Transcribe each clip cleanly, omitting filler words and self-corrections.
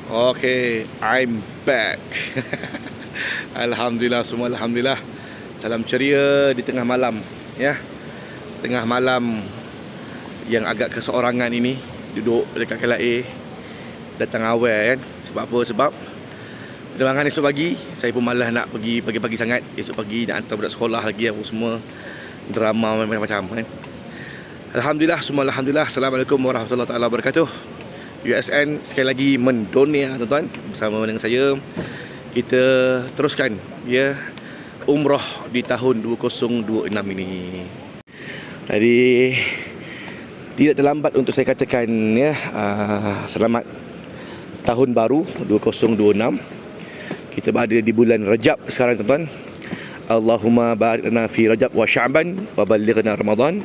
Okay, I'm back. Alhamdulillah, semua Alhamdulillah. Salam ceria di tengah malam, ya. Tengah malam yang agak keseorangan ini, duduk dekat KLIA, datang awal kan. Sebab apa? Sebab penerbangan esok pagi, saya pun malas nak pergi pagi-pagi sangat. Esok pagi nak hantar budak sekolah lagi, apa semua, drama macam-macam kan. Alhamdulillah, semua Alhamdulillah. Assalamualaikum warahmatullahi wabarakatuh. USN sekali lagi mendonia, tuan-tuan. Bersama dengan saya, kita teruskan ya umrah di tahun 2026 ini. Tadi tidak terlambat untuk saya katakan ya, selamat tahun baru 2026. Kita berada di bulan Rajab sekarang, tuan-tuan. Allahumma barik lana fi Rajab wa Sya'ban wa ballighna Ramadan.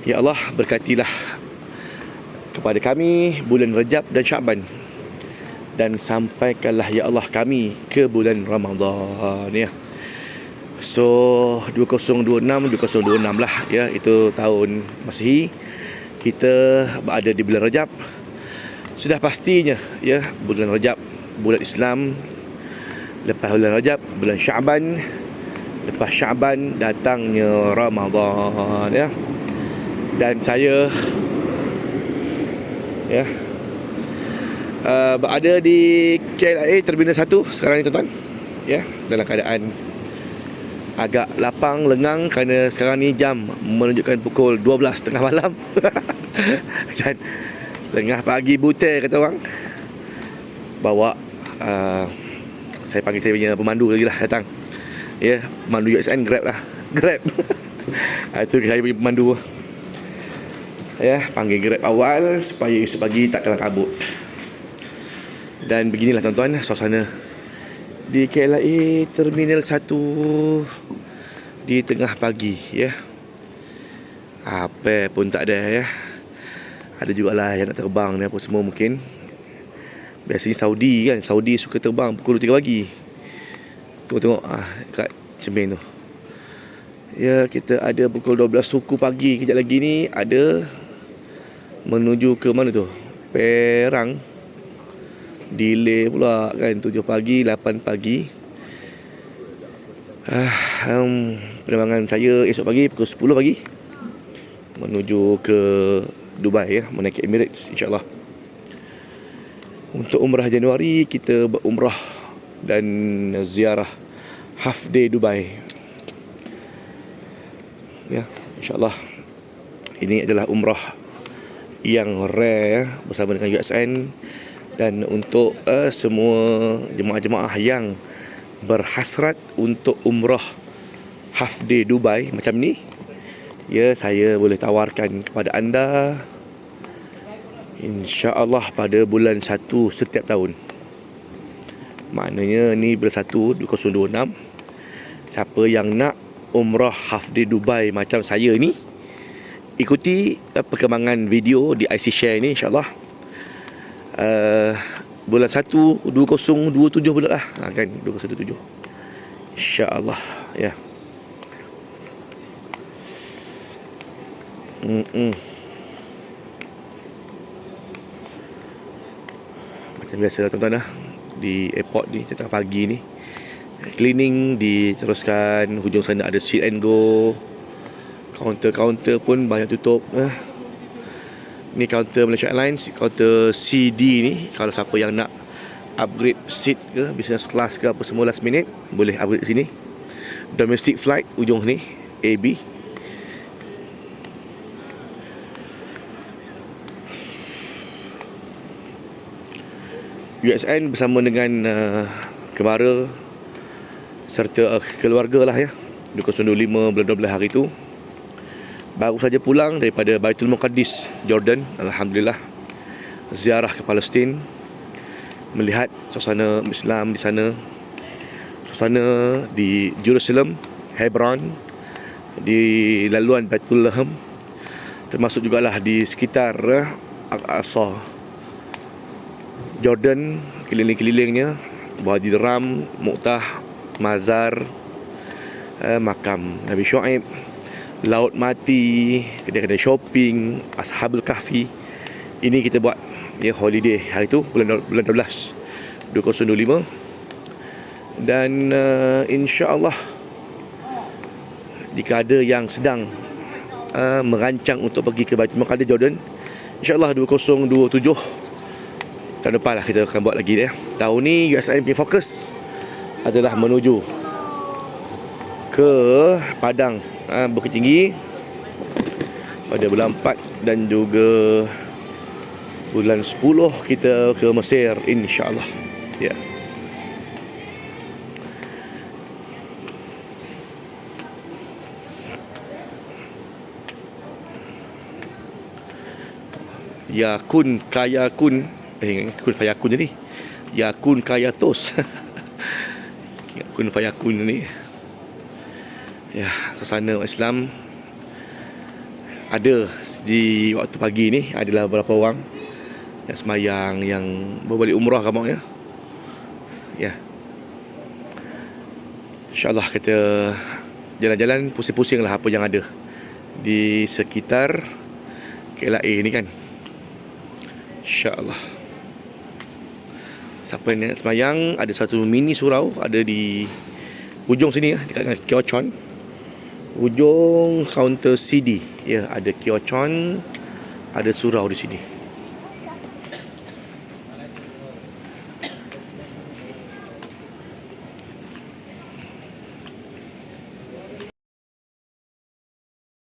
Ya Allah, berkatilah kepada kami bulan Rajab dan Sya'ban, dan sampaikanlah ya Allah kami ke bulan Ramadan ya. So 2026 lah ya, itu tahun Masihi. Kita berada di bulan Rajab. Sudah pastinya ya, bulan Rajab bulan Islam. Lepas bulan Rajab bulan Sya'ban. Lepas Sya'ban datangnya Ramadan ya. Dan saya ya berada di KLIA Terminal 1 sekarang ni, tuan-tuan ya, dalam keadaan agak lapang, lengang, kerana sekarang ni jam menunjukkan pukul 12 tengah malam. Dan tengah pagi buta kata orang. Bawa saya panggil saya punya pemandu lagi lah datang ya, pemandu USN Grab lah. Grab. Itu saya punya pemandu ya, panggil Grab awal supaya esok pagi tak kelam kabut. Dan beginilah, tuan-tuan, suasana di KLIA Terminal 1 di tengah pagi ya. Apa pun tak ada ya. Ada jugalah yang nak terbang ni apa semua mungkin. Biasanya Saudi kan, Saudi suka terbang pukul 3 pagi. Tengok kat cermin tu. Ya, kita ada pukul 12 suku pagi. Kejap lagi ni ada menuju ke mana tu? Perang. Delay pula kan, 7 pagi, 8 pagi. Penerbangan saya esok pagi pukul 10 pagi menuju ke Dubai ya, menaiki Emirates insyaAllah. Untuk umrah Januari, kita berumrah dan ziarah half day Dubai ya, insyaAllah. Ini adalah umrah yang rare ya, bersama dengan USN. Dan untuk semua jemaah-jemaah yang berhasrat untuk umrah half day Dubai macam ni ya, saya boleh tawarkan kepada anda insya-Allah pada bulan 1 setiap tahun. Maknanya ni bulan 1 2026. Siapa yang nak umrah half day Dubai macam saya ni, ikuti perkembangan video di IC Share ni insya-Allah. Bulan 1 2027 pula lah kan, 2027 insya-Allah ya. Macam biasa, tuan-tuan lah, di airport ni tengah pagi ni cleaning diteruskan. Hujung sana ada sit and go. Kaunter-kaunter pun banyak tutup. Ni kaunter Malaysia Airlines, kaunter CD ni. Kalau siapa yang nak upgrade seat ke, business class ke apa semua last minute, boleh upgrade sini. Domestic flight ujung ni, AB. USN bersama dengan kemara serta keluarga lah ya, 2025 bulan 12 hari tu baru saja pulang daripada Baitul Muqaddis, Jordan. Alhamdulillah, ziarah ke Palestin, melihat suasana Islam di sana, suasana di Jerusalem, Hebron, di laluan Baitul Laham, termasuk jugalah di sekitar Al-Aqsa, Jordan, keliling-kelilingnya, Wadi Ram, Mu'tah, Mazar, makam Nabi Shu'aib, Laut Mati, kedai-kedai shopping, Ashabul Kahfi. Ini kita buat Ya, holiday hari tu bulan 12 2025. Dan insya-Allah jika ada yang sedang merancang untuk pergi ke Baitul Maqdis Jordan, insya-Allah 2027 tahun depan lah kita akan buat lagi dia. Tahun ni USIM punya fokus adalah menuju ke Padang Bukit Tinggi pada bulan 4 dan juga bulan 10 kita ke Mesir, insya-Allah. Ya. Ya kun kaya kun kun fayakun jadi ya kun kaya tos. Ya kun fayakun ni. Ya, suasana Islam ada di waktu pagi ni adalah beberapa orang yang semayang, yang berbalik umrah kamu ya. Ya. InsyaAllah kita jalan-jalan pusing-pusing lah apa yang ada di sekitar KLIA ni kan. InsyaAllah. Siapa yang nak semayang, ada satu mini surau ada di ujung sini ya, dekat Kiochon, ujung kaunter CD ya, ada Kiochon, ada surau di sini.